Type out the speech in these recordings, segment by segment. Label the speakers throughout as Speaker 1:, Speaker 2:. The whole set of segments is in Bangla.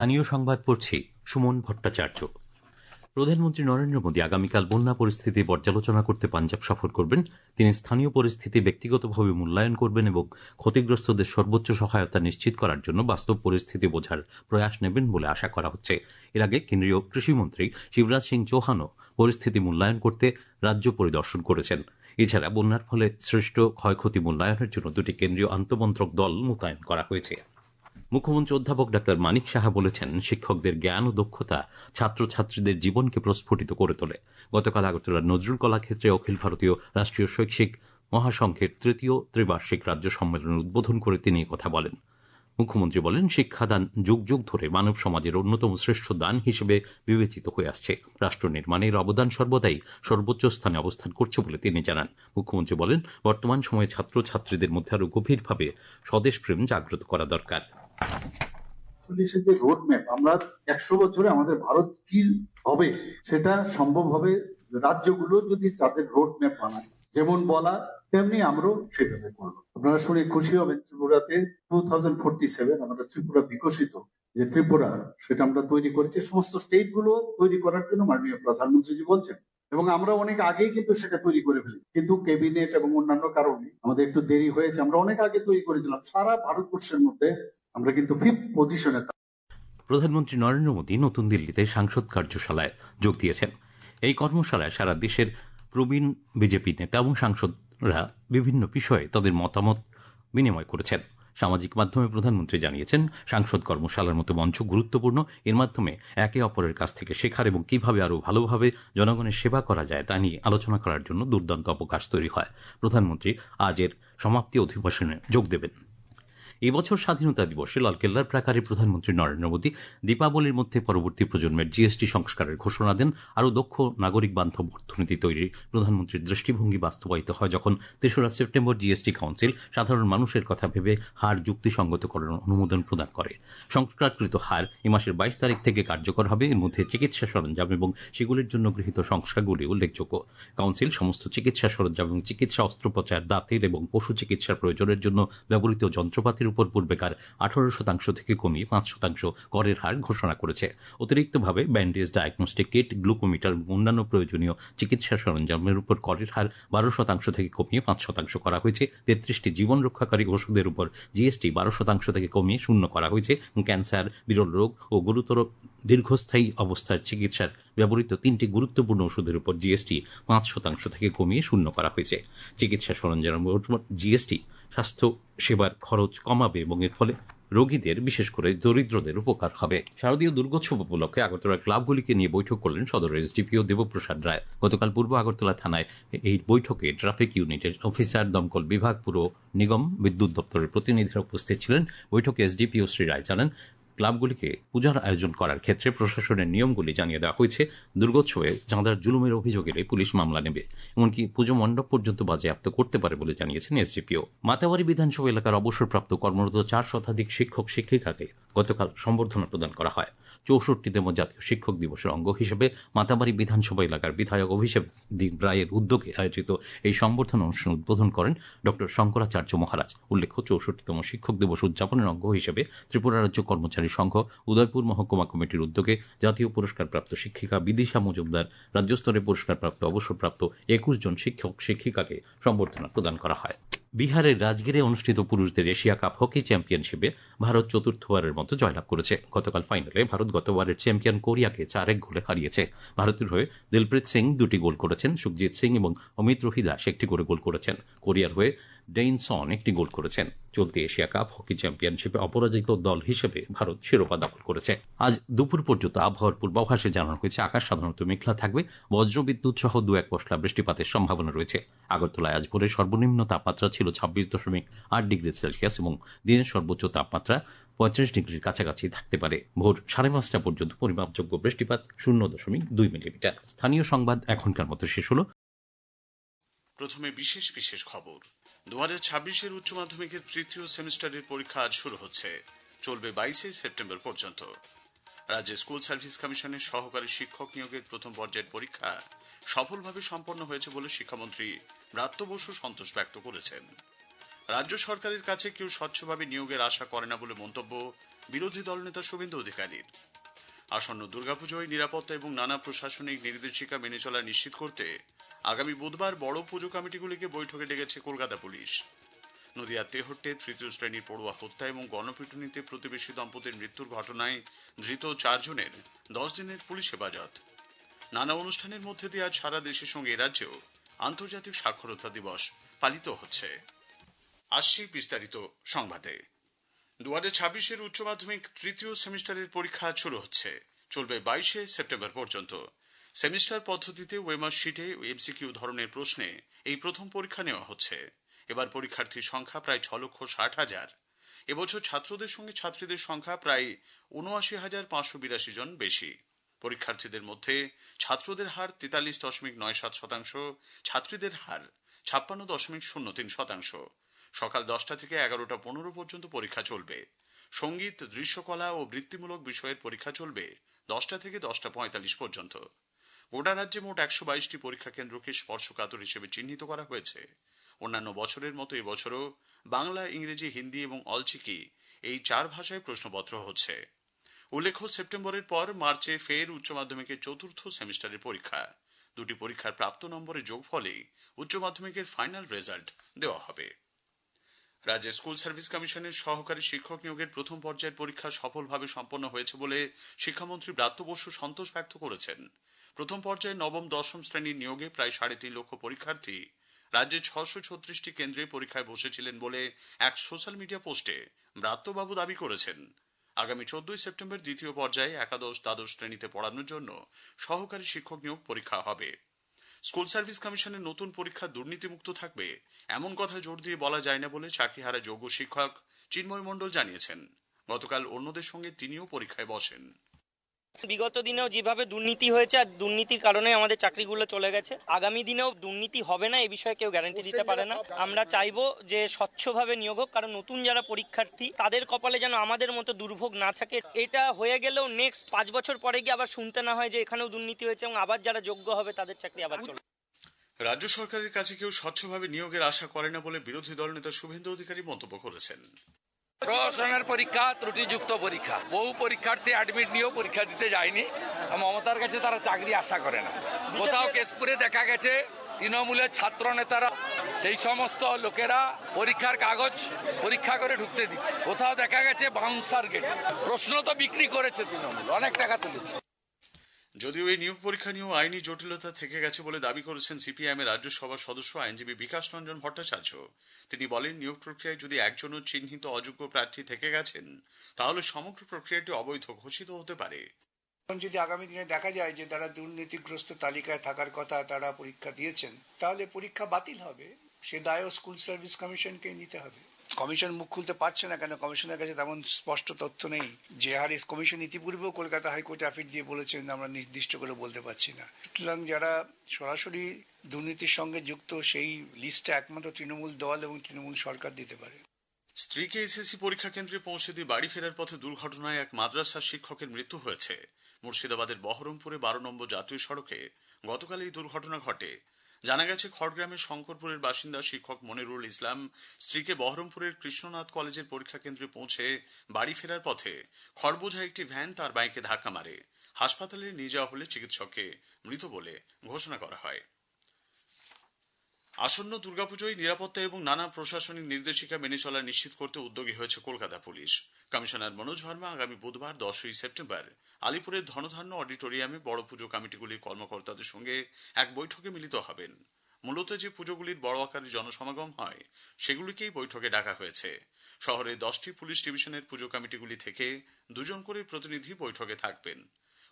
Speaker 1: স্থানীয় সংবাদ পড়ছি সুমন ভট্টাচার্য। প্রধানমন্ত্রী নরেন্দ্র মোদী আগামীকাল বন্যা পরিস্থিতি পর্যালোচনা করতে পাঞ্জাব সফর করবেন। তিনি স্থানীয় পরিস্থিতি ব্যক্তিগতভাবে মূল্যায়ন করবেন এবং ক্ষতিগ্রস্তদের সর্বোচ্চ সহায়তা নিশ্চিত করার জন্য বাস্তব পরিস্থিতি বোঝার প্রয়াস নেবেন বলে আশা করা হচ্ছে। এর আগে কেন্দ্রীয় কৃষিমন্ত্রী শিবরাজ সিং চৌহানও পরিস্থিতি মূল্যায়ন করতে রাজ্য পরিদর্শন করেছেন। এছাড়া বন্যার ফলে সৃষ্ট ক্ষয়ক্ষতি মূল্যায়নের জন্য দুটি কেন্দ্রীয় আন্তমন্ত্রক দল মোতায়েন করা হয়েছে। মুখ্যমন্ত্রী অধ্যাপক ডাক্তার মানিক সাহা বলেছেন, শিক্ষকদের জ্ঞান ও দক্ষতা ছাত্রছাত্রীদের জীবনকে প্রস্ফুটিত করে তোলে। গতকাল আগরতলার নজরুল কলাক্ষেত্রে অখিল ভারতীয় রাষ্ট্রীয় শৈক্ষিক মহাসংঘের তৃতীয় ত্রিবার্ষিক রাজ্য সম্মেলন উদ্বোধন করে তিনি কথা বলেন। মুখ্যমন্ত্রী বলেন, শিক্ষাদান যুগ যুগ ধরে মানব সমাজের অন্যতম শ্রেষ্ঠ দান হিসেবে বিবেচিত হয়ে আসছে। রাষ্ট্র নির্মাণের অবদান সর্বদাই সর্বোচ্চ স্থানে অবস্থান করছে বলে তিনি জানান। মুখ্যমন্ত্রী বলেন, বর্তমান সময়ে ছাত্রছাত্রীদের মধ্যে আরো গভীরভাবে স্বদেশপ্রেম জাগ্রত করা দরকার।
Speaker 2: যে রোড ম্যাপ, আমরা 100 বছরে আমাদের ভারত কি হবে সেটা সম্ভব হবে রাজ্যগুলো যদি তাদের রোড ম্যাপ বানায়, যেমন বলা তেমনি আমরাও সেভাবে করব। আপনারা শুনে খুশি হবেন, ত্রিপুরাতে 2047 আমাদের ত্রিপুরা বিকশিত যে ত্রিপুরা সেটা আমরা তৈরি করেছি। সমস্ত স্টেট গুলো তৈরি করার জন্য মাননীয় প্রধানমন্ত্রীজি বলছেন এবং আমরা অনেক আগেই কিন্তু সেটা তৈরি করে ফেলি, কিন্তু ক্যাবিনেট এবং অন্যান্য কারণে আমাদের একটু দেরি হয়েছে। আমরা অনেক আগে তৈরি করেছিলাম। সারা ভারতবর্ষের মধ্যে আমরা কিন্তু 5th পজিশনে।
Speaker 1: প্রধানমন্ত্রী নরেন্দ্র মোদী নতুন দিল্লিতে সাংসদ কার্যশালায় যোগ দিয়েছেন। এই কর্মশালায় সারা দেশের প্রবীণ বিজেপি নেতা এবং সাংসদরা বিভিন্ন বিষয়ে তাদের মতামত বিনিময় করেছেন। সামাজিক মাধ্যমে প্রধানমন্ত্রী জানিয়েছেন, সাংসদ কর্মশালার মতো মঞ্চ গুরুত্বপূর্ণ। এর মাধ্যমে একে অপরের কাছ থেকে শেখার এবং কিভাবে আরও ভালোভাবে জনগণের সেবা করা যায় তা নিয়ে আলোচনা করার জন্য দুর্দান্ত অবকাশ তৈরি হয়। প্রধানমন্ত্রী আজ এর সমাপ্তি অধিবেশনে যোগ দেবেন। এবছর স্বাধীনতা দিবসে লালকেল্লার প্রাকারে প্রধানমন্ত্রী নরেন্দ্র মোদী দীপাবলির মধ্যে পরবর্তী প্রজন্মের জিএসটি সংস্কারের ঘোষণা দেন। আরও দক্ষ নাগরিক বান্ধব অর্থনীতি তৈরি প্রধানমন্ত্রীর দৃষ্টিভঙ্গি বাস্তবায়িত হয় যখন 3রা সেপ্টেম্বর জিএসটি কাউন্সিল সাধারণ মানুষের কথা ভেবে হার যুক্তিসঙ্গত করার অনুমোদন প্রদান করে। সংস্কারকৃত হার এ মাসের 22 তারিখ থেকে কার্যকর হবে। এর মধ্যে চিকিৎসা সরঞ্জাম এবং সেগুলির জন্য গৃহীত সংস্কারগুলি উল্লেখযোগ্য। কাউন্সিল সমস্ত চিকিৎসা সরঞ্জাম এবং চিকিৎসা অস্ত্রোপচার, দাঁতের এবং পশু চিকিৎসার প্রয়োজনের জন্য ব্যবহৃত যন্ত্রপাতির উপর পূর্বেকার 18% থেকে কমিয়ে 5% করের হার ঘোষণা করেছে। অতিরিক্তভাবে ব্যান্ডেজ, ডায়াগনস্টিক কিট, গ্লুকোমিটার এবং অন্যান্য প্রয়োজনীয় চিকিৎসা সরঞ্জামের উপর করের হার 12% থেকে কমিয়ে 5% করা হয়েছে। 33টি জীবন রক্ষাকারী ওষুধের উপর জিএসটি 12% থেকে কমিয়ে 0 করা হয়েছে। ক্যান্সার, বিরল রোগ ও গুরুতর দীর্ঘস্থায়ী অবস্থার চিকিৎসার ব্যবহৃত 3টি গুরুত্বপূর্ণ ওষুধের উপর জিএসটি 5% থেকে কমিয়ে 0 করা হয়েছে। চিকিৎসা সরঞ্জামের উপর জিএসটি স্বাস্থ্য সেবার খরচ কমাবে এবং এর ফলে রোগীদের, বিশেষ করে দরিদ্রদের উপকার হবে। শারদীয় দুর্গোৎসব উপলক্ষে আগরতলার ক্লাবগুলিকে নিয়ে বৈঠক করলেন সদর এসডিপিও দেবপ্রসাদ রায়। গতকাল পূর্ব আগরতলা থানায় এই বৈঠকে ট্রাফিক ইউনিটের অফিসার, দমকল বিভাগ, পুর নিগম, বিদ্যুৎ দপ্তরের প্রতিনিধিরা উপস্থিত ছিলেন। বৈঠকে এসডিপিও শ্রী রায় জানান, ক্লাবগুলিকে পূজার আয়োজন করার ক্ষেত্রে প্রশাসনের নিয়মগুলি জানিয়ে দেওয়া হয়েছে। দুর্গোৎসবে চাঁদার জুলুমের অভিযোগ এলে পুলিশ মামলা নেবে, এমনকি পুজো মণ্ডপ পর্যন্ত বাজেয়াপ্ত করতে পারে বলে জানিয়েছেন এসডিপিও। মাতাবাড়ি বিধানসভা এলাকার অবসরপ্রাপ্ত কর্মরত 4 শতাধিক শিক্ষক শিক্ষিকাকে গতকাল সম্বর্ধনা প্রদান করা হয়। 64তম জাতীয় শিক্ষক দিবসের অঙ্গ হিসেবে মাতাবাড়ি বিধানসভা এলাকার বিধায়ক অভিষেক রায়ের উদ্যোগে আয়োজিত এই সম্বর্ধনা অনুষ্ঠান উদ্বোধন করেন ড শঙ্করাচার্য মহারাজ। উল্লেখ্য, 64তম শিক্ষক দিবস উদযাপনের অঙ্গ হিসেবে ত্রিপুরা রাজ্য কর্মচারী সংঘ, উদয়পুর মহকুমা কমিটির উদ্যোগে জাতীয় পুরস্কারপ্রাপ্ত শিক্ষিকা বিদিশা মজুমদার, রাজ্যস্তরে পুরস্কারপ্রাপ্ত অবসরপ্রাপ্ত 21 জন শিক্ষক শিক্ষিকাকে সম্বর্ধনা প্রদান করা হয়। বিহারের রাজগিরে অনুষ্ঠিত পুরুষদের এশিয়া কাপ হকি চ্যাম্পিয়নশিপে ভারত চতুর্থবারের মতো জয়লাভ করেছে। গতকাল ফাইনালে ভারত গতবারের চ্যাম্পিয়ন কোরিয়াকে 4-1 গোলে হারিয়েছে। ভারতের হয়ে দিলপ্রীত সিং 2টি গোল করেছেন, সুখজিৎ সিং এবং অমিত রোহিদাস 1টি করে গোল করেছেন। কোরিয়ার হয়ে ডেইনসন 1টি গোল করেছেন। চলতি এশিয়া কাপ হকি চ্যাম্পিয়নশিপে অপরাজিত দল হিসেবে ভারত শিরোপা দখল করেছে। আজ দুপুর পর্যন্ত আবহাওয়ার পূর্বাভাসে জানানো হয়েছে, আকাশ সাধারণত মেঘলা থাকবে, বজ্রবিদ্যুৎ সহ 2-1 পশলা বৃষ্টিপাতের সম্ভাবনা রয়েছে। আগরতলায় আজ ভোরে সর্বনিম্ন তাপমাত্রা ছিল 26.8 ডিগ্রি সেলসিয়াস এবং দিনের সর্বোচ্চ তাপমাত্রা 35 ডিগ্রির কাছাকাছি থাকতে পারে। ভোর 5:30 পর্যন্ত পরিমাপযোগ্য বৃষ্টিপাত 0.2 মিলিমিটার। স্থানীয় সংবাদ এখনকার মতো শেষ হলো।
Speaker 3: প্রথমে বিশেষ বিশেষ খবর। 2026-এর উচ্চ মাধ্যমিকের তৃতীয় সেমিস্টারের পরীক্ষা আজ শুরু হচ্ছে, চলবে 22 সেপ্টেম্বর পর্যন্ত। রাজ্যে স্কুল সার্ভিস কমিশনের সহকারী শিক্ষক নিয়োগের প্রথম পর্যায়ের পরীক্ষা সফলভাবে সম্পন্ন হয়েছে বলে শিক্ষামন্ত্রী ব্রাত্য বসু সন্তোষ ব্যক্ত করেছেন। রাজ্য সরকারের কাছে কেউ স্বচ্ছভাবে নিয়োগের আশা করে না বলে মন্তব্য বিরোধী দলনেতা শুভেন্দু অধিকারীর। আসন্ন দুর্গাপুজোয় নিরাপত্তা এবং নানা প্রশাসনিক নির্দেশিকা মেনে চলা নিশ্চিত করতে আগামী বুধবার বড় পুজো কমিটিগুলিকে বৈঠকে ডেকেছে কলকাতা পুলিশ। নদিয়ার তেহট্টে তৃতীয় শ্রেণীর পড়ুয়া হত্যা এবং গণপিটুনিতে প্রতিবেশী দম্পতির মৃত্যুর ঘটনায় ধৃত 4 জনের 10 দিনের পুলিশ হেফাজত। নানা অনুষ্ঠানের মধ্যে দিয়ে আজ সারা দেশের সঙ্গে রাজ্যেও আন্তর্জাতিক সাক্ষরতা দিবস পালিত হচ্ছে। আসছি বিস্তারিত সংবাদে। 2026 উচ্চ মাধ্যমিক তৃতীয় সেমিস্টারের পরীক্ষা শুরু হচ্ছে, চলবে 22 সেপ্টেম্বর পর্যন্ত। সেমিস্টার পদ্ধতিতে ওয়েমার শিটে এমসিকিউ ধরনের প্রশ্নে এই প্রথম পরীক্ষা নেওয়া হচ্ছে। এবার পরীক্ষার্থীর সংখ্যা প্রায় 6,60,000। এবছর ছাত্রদের সঙ্গে ছাত্রীদের সংখ্যা প্রায় ৭৯,৫৮২ জন বেশি। পরীক্ষার্থীদের মধ্যে ছাত্রদের হার ৪৩.৯৭%, ছাত্রীদের হার ৫৬.03%। সকাল 10টা থেকে 11টা 15 পর্যন্ত পরীক্ষা চলবে। সঙ্গীত, দৃশ্যকলা ও বৃত্তিমূলক বিষয়ের পরীক্ষা চলবে 10টা থেকে 10টা 45 পর্যন্ত। গোটা রাজ্যে মোট 122টি পরীক্ষা কেন্দ্রকে স্পর্শকাতর হিসেবে চিহ্নিত করা হয়েছে। অন্যান্য বছরের মতো এবছরও বাংলা, ইংরেজি, হিন্দি এবং অলচিকি এই 4 ভাষায় প্রশ্নপত্র হচ্ছে। উল্লেখ্য, সেপ্টেম্বরের পর মার্চে ফের উচ্চ মাধ্যমিকের চতুর্থ সেমিস্টারের পরীক্ষা। দুটি পরীক্ষার প্রাপ্ত নম্বরের যোগফলে উচ্চ মাধ্যমিকের ফাইনাল রেজাল্ট দেওয়া হবে। রাজ্যের স্কুল সার্ভিস কমিশনের সহকারী শিক্ষক নিয়োগের প্রথম পর্যায়ের পরীক্ষা সফলভাবে সম্পন্ন হয়েছে বলে শিক্ষামন্ত্রী ব্রাত্য বসু সন্তোষ ব্যক্ত করেছেন। প্রথম পর্যায়ে নবম দশম শ্রেণীর নিয়োগে প্রায় 3.5 লক্ষ পরীক্ষার্থী রাজ্যের 636টি কেন্দ্রে পরীক্ষায় বসেছিলেন বলে এক সোশ্যাল মিডিয়া পোস্টে ব্রাত্যবাবু দাবি করেছেন। আগামী 14 সেপ্টেম্বর দ্বিতীয় পর্যায়ে একাদশ দ্বাদশ শ্রেণীতে পড়ানোর জন্য সহকারী শিক্ষক নিয়োগ পরীক্ষা হবে। স্কুল সার্ভিস কমিশনের নতুন পরীক্ষা দুর্নীতিমুক্ত থাকবে এমন কথা জোর দিয়ে বলা যায় না বলে চাকরিহারা যোগ্য শিক্ষক চিন্ময় মণ্ডল জানিয়েছেন। গতকাল অন্যদের সঙ্গে তিনিও পরীক্ষায় বসেন।
Speaker 4: বিগত দিনেও যেভাবে দুর্নীতি হয়েছে আর দুর্নীতির কারণে আমাদের চাকরিগুলো চলে গেছে, আগামী দিনেও দুর্নীতি হবে না এ বিষয়ে কেউ গ্যারান্টি দিতে পারে না। আমরা চাইবো যে স্বচ্ছভাবে নিয়োগ হোক, কারণ নতুন যারা পরীক্ষার্থী তাদের কপালে যেন আমাদের মতো দুর্ভোগ না থাকে। এটা হয়ে গেলেও নেক্সট 5 বছর পরে গিয়ে আবার শুনতে না হয় যে এখানেও দুর্নীতি হয়েছে এবং আবার যারা যোগ্য হবে তাদের চাকরি আবার চলবে।
Speaker 3: রাজ্য সরকারের কাছে কেউ স্বচ্ছভাবে নিয়োগের আশা করে না বলে বিরোধী দলনেতা শুভেন্দু অধিকারী মন্তব্য করেছেন।
Speaker 5: প্রশাসনের পরীক্ষা ত্রুটিযুক্ত পরীক্ষা, বহু পরীক্ষার্থী অ্যাডমিট নিয়েও পরীক্ষা দিতে যায়নি। মমতার কাছে তারা চাকরি আশা করে না। কোথাও কেশপুরে দেখা গেছে তৃণমূলের ছাত্র নেতারা সেই সমস্ত লোকেরা পরীক্ষার কাগজ পরীক্ষা করে ঢুকতে দিচ্ছে। কোথাও দেখা গেছে বাউন্সার গেট। প্রশ্ন তো বিক্রি করেছে তৃণমূল, অনেক টাকা তুলেছে।
Speaker 3: যদিও এই নিয়োগ পরীক্ষা নিয়েও আইনি জটিলতা থেকে গেছে বলে দাবি করেছেন সিপিআইএম এর রাজ্যসভার সদস্য আইনজীবী বিকাশ রঞ্জন ভট্টাচার্য। তিনি বলেন, নিয়োগ প্রক্রিয়ায় যদি একজনও চিহ্নিত অযোগ্য প্রার্থী থেকে গেছেন তাহলে সমগ্র প্রক্রিয়াটি অবৈধ ঘোষিত হতে পারে।
Speaker 6: যদি আগামী দিনে দেখা যায় যে তারা দুর্নীতিগ্রস্ত তালিকায় থাকার কথা, তারা পরীক্ষা দিয়েছেন, তাহলে পরীক্ষা বাতিল হবে। সে দায়ও স্কুল সার্ভিস কমিশনকে নিতে হবে। কমিশন মুখ খুলতে পারছে না কেন? কমিশনের কাছে তেমন স্পষ্ট তথ্য নেই। জেআরএস কমিশন ইতিপূর্বেও কলকাতা হাইকোর্টে অ্যাফিড দিয়ে বলেছেন, আমরা নির্দিষ্ট করে বলতে পারছি না। সুতরাং যারা সরাসরি দুর্নীতির সঙ্গে যুক্ত সেই লিস্টটা একমাত্র তৃণমূল দল এবং তৃণমূল সরকার দিতে পারে।
Speaker 3: স্ত্রীকে এসএসসি পরীক্ষা কেন্দ্রে পৌঁছে দিয়ে বাড়ি ফেরার পথে দুর্ঘটনায় এক মাদ্রাসার শিক্ষকের মৃত্যু হয়েছে। মুর্শিদাবাদের বহরমপুরে 12 নম্বর জাতীয় সড়কে গতকাল এই দুর্ঘটনা ঘটে। জানা গেছে, খড়গ্রামের শঙ্করপুরের বাসিন্দা শিক্ষক মনিরুল ইসলাম স্ত্রীকে বহরমপুরের কৃষ্ণনাথ কলেজের পরীক্ষা কেন্দ্রে পৌঁছে বাড়ি ফেরার পথে খড়বোঝা একটি ভ্যান তার বাইকে ধাক্কা মারে। হাসপাতালে নিয়ে যাওয়া হলে চিকিৎসককে মৃত বলে ঘোষণা করা হয়। আসন্ন দুর্গাপুজোয় নিরাপত্তা এবং নানা প্রশাসনিক নির্দেশিকা মেনে চলা নিশ্চিত করতে উদ্যোগী হয়েছে কলকাতা পুলিশ। কমিশনার মনোজ ভার্মা আগামী বুধবার 10 সেপ্টেম্বর আলিপুরের ধনধান্য অডিটোরিয়ামে বড় পুজো কমিটিগুলির কর্মকর্তাদের সঙ্গে এক বৈঠকে মিলিত হবেন। মূলত যে পুজোগুলির বড় আকারে জনসমাগম হয় সেগুলিকেই বৈঠকে ডাকা হয়েছে। শহরে 10টি পুলিশ ডিভিশনের পুজো কমিটিগুলি থেকে 2 জন করে প্রতিনিধি বৈঠকে থাকবেন।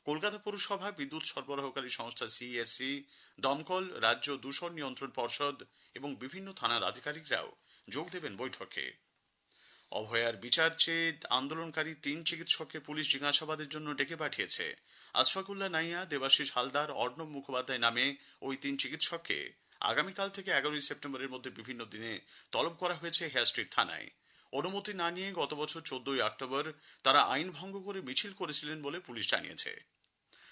Speaker 3: কলকাতা পৌরসভা, বিদ্যুৎ সরবরাহকারী সংস্থা সিএসসি, দমকল, রাজ্য দূষণ নিয়ন্ত্রণ পর্ষদ এবং বিভিন্ন থানার আধিকারিকরাও যোগ দেবেন বৈঠকে। অভয়ার বিচার চেয়ে আন্দোলনকারী 3 চিকিৎসককে পুলিশ জিজ্ঞাসাবাদের জন্য ডেকে পাঠিয়েছে। আশফাকুল্লাহ নাইয়া, দেবাশিস হালদার, অর্ণব মুখোপাধ্যায় নামে ওই 3 চিকিৎসককে আগামীকাল থেকে 11 সেপ্টেম্বরের মধ্যে বিভিন্ন দিনে তলব করা হয়েছে হেয়ার স্ট্রিট থানায়। অনুমতি না নিয়ে গত বছর 14 অক্টোবর তারা আইন ভঙ্গ করে মিছিল করেছিলেন বলে পুলিশ জানিয়েছে।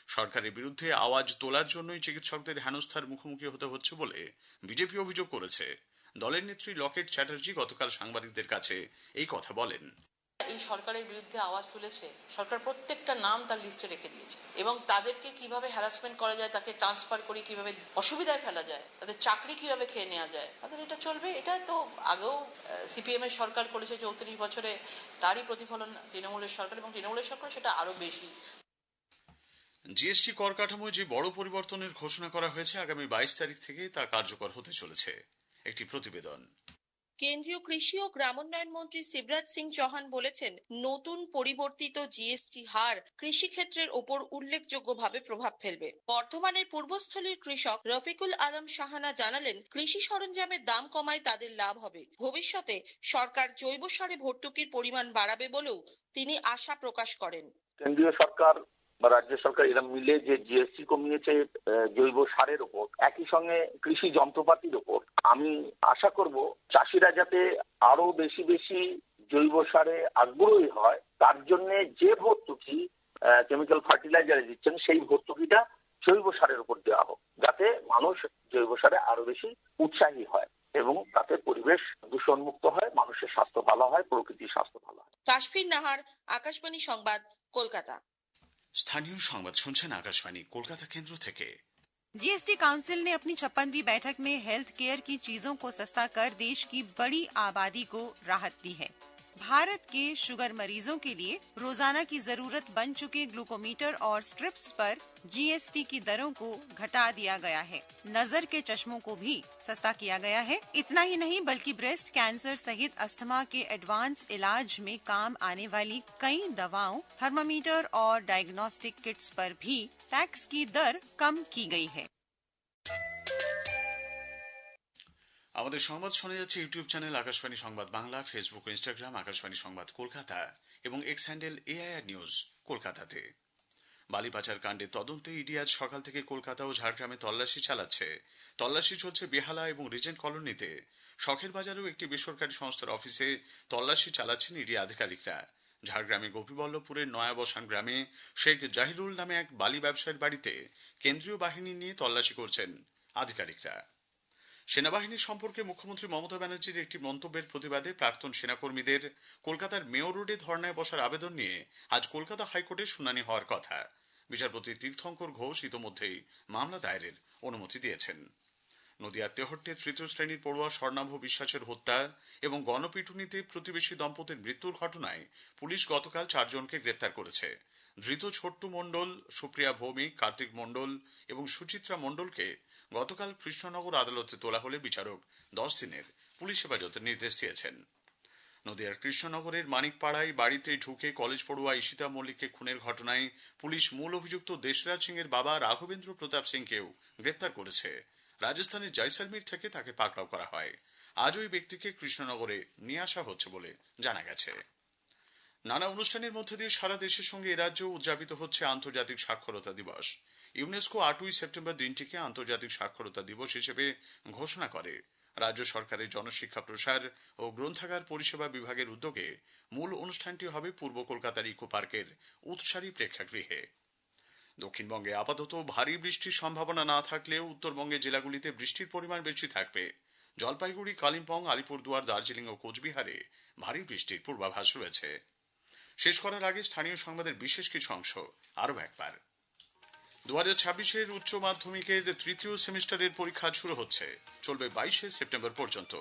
Speaker 3: সরকারের বিরুদ্ধে আওয়াজ তোলার জন্যই চিকিৎসকদের হেনস্থার মুখোমুখি হতে হচ্ছে বলে বিজেপি অভিযোগ করেছে। দলের নেত্রী লকেট চ্যাটার্জি গতকাল সাংবাদিকদের কাছে এই কথা বলেন।
Speaker 7: এই সরকারের বিরুদ্ধে আওয়াজ তুলেছে, সরকার প্রত্যেকটা নাম তার লিস্টে রেখে দিয়েছে এবং তাদেরকে কিভাবে হ্যারাসমেন্ট করা যায়, তাকে ট্রান্সফার করে কিভাবে অসুবিধায় ফেলা যায়, তাদের চাকরি কিভাবে খেয়ে নেওয়া যায়, তাদের এটা চলবে। এটা তো আগেও সিপিএম এর সরকার করেছে 34 বছরে, তারই প্রতিফলন তৃণমূলের সরকার, এবং তৃণমূলের সরকার সেটা আরো বেশি।
Speaker 3: জিএসটি কর কাঠামোয় যে বড় পরিবর্তনের ঘোষণা করা হয়েছে আগামী 22 তারিখ থেকে তা কার্যকর হতে চলেছে। একটি প্রতিবেদন।
Speaker 8: কেন্দ্রীয় কৃষি ও গ্রামোন্নয়ন মন্ত্রী শিবরাজ সিং চৌহান বলেছেন, নতুন পরিবর্তিত জিএসটি হার কৃষি ক্ষেত্রের ওপর উল্লেখযোগ্যভাবে প্রভাব ফেলবে। বর্ধমানের পূর্বস্থলীর কৃষক রফিকুল আলম সাহানা জানালেন, কৃষি সরঞ্জামের দাম কমায় তাদের লাভ হবে। ভবিষ্যতে সরকার জৈব সারে ভর্তুকির পরিমাণ বাড়াবে বলেও তিনি আশা প্রকাশ করেন।
Speaker 9: কেন্দ্রীয় সরকার বা রাজ্য সরকার এরা মিলে যে জিএসটি কমিয়েছে জৈব সারের উপর, একই সঙ্গে কৃষি যন্ত্রপাতির উপর, আমি আশা করব চাষিরা যাতে আরো বেশি বেশি জৈব সারে আগ্রহী হয়, তার জন্য যে ভর্তুকি কেমিক্যাল ফার্টিলাইজারে দিচ্ছেন সেই ভর্তুকিটা জৈব সারের উপর দেওয়া হোক, যাতে মানুষ জৈব সারে আরো বেশি উৎসাহী হয় এবং তাতে পরিবেশ দূষণমুক্ত হয়, মানুষের স্বাস্থ্য ভালো হয়, প্রকৃতির স্বাস্থ্য ভালো হয়।
Speaker 8: কাশফির নাহার, আকাশবাণী সংবাদ, কলকাতা।
Speaker 3: স্থানীয় সংবাদ শুনছেন আকাশবাণী কলকাতা কেন্দ্র থেকে।
Speaker 10: जीएसटी काउंसिल ने अपनी 56वीं बैठक में हेल्थ केयर की चीजों को सस्ता कर देश की बड़ी आबादी को राहत दी है। भारत के शुगर मरीजों के लिए रोजाना की जरूरत बन चुके ग्लूकोमीटर और स्ट्रिप्स पर जीएसटी की दरों को घटा दिया गया है। नजर के चश्मों को भी सस्ता किया गया है। इतना ही नहीं बल्कि ब्रेस्ट कैंसर सहित अस्थमा के एडवांस इलाज में काम आने वाली कई दवाओं, थर्मामीटर और डायग्नोस्टिक किट्स पर भी टैक्स की दर कम की गई है।
Speaker 3: আমাদের সংবাদ শোনা যাচ্ছে ইউটিউব চ্যানেল আকাশবাণী সংবাদ বাংলা, ফেসবুক ও ইনস্টাগ্রাম আকাশবাণী সংবাদ কলকাতা এবং এক্স হ্যান্ডেল এআইআর নিউজ কলকাতাতে। বালি পাচার কাণ্ডে তদন্তে ইডি আজ সকাল থেকে কলকাতা ও ঝাড়গ্রামে তল্লাশি চালাচ্ছে। তল্লাশি চলছে বেহালা এবং রিজেন্ট কলোনিতে। শখের বাজারেও একটি বেসরকারি সংস্থার অফিসে তল্লাশি চালাচ্ছেন ইডি আধিকারিকরা। ঝাড়গ্রামে গোপীবল্লভপুরের নয়াবসান গ্রামে শেখ জাহিরুল নামে এক বালি ব্যবসায়ীর বাড়িতে কেন্দ্রীয় বাহিনী নিয়ে তল্লাশি করছেন আধিকারিকরা। সেনাবাহিনী সম্পর্কে মুখ্যমন্ত্রী মমতা ব্যানার্জির একটি মন্তব্যের প্রতিবাদে প্রাক্তন সেনাকর্মীদের কলকাতার মেয়র রোডে ধর্নায় বসার আবেদন নিয়ে আজ কলকাতা হাইকোর্টে শুনানি হওয়ার কথা। বিচারপতি তীর্থঙ্কর ঘোষ ইতোমধ্যেই মামলা দায়েরের অনুমতি দিয়েছেন। নদিয়ার তেহট্টে তৃতীয় শ্রেণীর পড়ুয়া স্বর্ণাভ বিশ্বাসের হত্যা এবং গণপিটুনিতে প্রতিবেশী দম্পতির মৃত্যুর ঘটনায় পুলিশ গতকাল 4 জনকে গ্রেপ্তার করেছে। ধৃত ছোট্টু মণ্ডল, সুপ্রিয়া ভৌমিক, কার্তিক মণ্ডল এবং সুচিত্রা মণ্ডলকে গতকাল কৃষ্ণনগর আদালতে তোলা হলে বিচারক 10 দিনের পুলিশ হেফাজতের নির্দেশ দিয়েছেন। নদিয়ার কৃষ্ণনগরের মানিকপাড়ায় বাড়িতে ঢুকে কলেজ পড়ুয়া ঈশিতা মল্লিককে খুনের ঘটনায় পুলিশ মূল অভিযুক্ত দেশরাজ সিং এর বাবা রাঘবেন্দ্র প্রতাপ সিংকেও গ্রেপ্তার করেছে। রাজস্থানের জয়সালমীর থেকে তাকে পাকড়াও করা হয়। আজ ওই ব্যক্তিকে কৃষ্ণনগরে নিয়ে আসা হচ্ছে বলে জানা গেছে। নানা অনুষ্ঠানের মধ্যে দিয়ে সারা দেশের সঙ্গে এ রাজ্যেও উদযাপিত হচ্ছে আন্তর্জাতিক সাক্ষরতা দিবস। ইউনেস্কো 8ই সেপ্টেম্বর দিনটিকে আন্তর্জাতিক সাক্ষরতা দিবস হিসেবে ঘোষণা করে। রাজ্য সরকারের জনশিক্ষা প্রসার ও গ্রন্থাগার পরিষেবা বিভাগের উদ্যোগে মূল অনুষ্ঠানটি হবে পূর্ব কলকাতার ইকো পার্কের উৎসারী প্রেক্ষাগৃহে। দক্ষিণবঙ্গে আপাতত ভারী বৃষ্টির সম্ভাবনা না থাকলেও উত্তরবঙ্গের জেলাগুলিতে বৃষ্টির পরিমাণ বেশি থাকবে। জলপাইগুড়ি, কালিম্পং, আলিপুরদুয়ার, দার্জিলিং ও কোচবিহারে ভারী বৃষ্টির পূর্বাভাস রয়েছে। শেষ করার আগে স্থানীয় সংবাদের বিশেষ কিছু অংশ আরও একবার। 2026-এর উচ্চ মাধ্যমিকের তৃতীয় সেমিস্টারের পরীক্ষা শুরু হচ্ছে, চলবে 22শে সেপ্টেম্বর পর্যন্ত।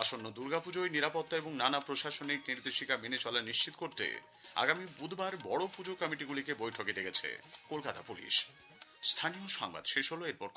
Speaker 3: আসন্ন দুর্গাপুজোয় নিরাপত্তা এবং নানা প্রশাসনিক নির্দেশিকা মেনে চলা নিশ্চিত করতে আগামী বুধবার বড় পুজো কমিটিগুলিকে বৈঠকে ডেকেছে কলকাতা পুলিশ। স্থানীয় সংবাদ শেষ হলো, এরপর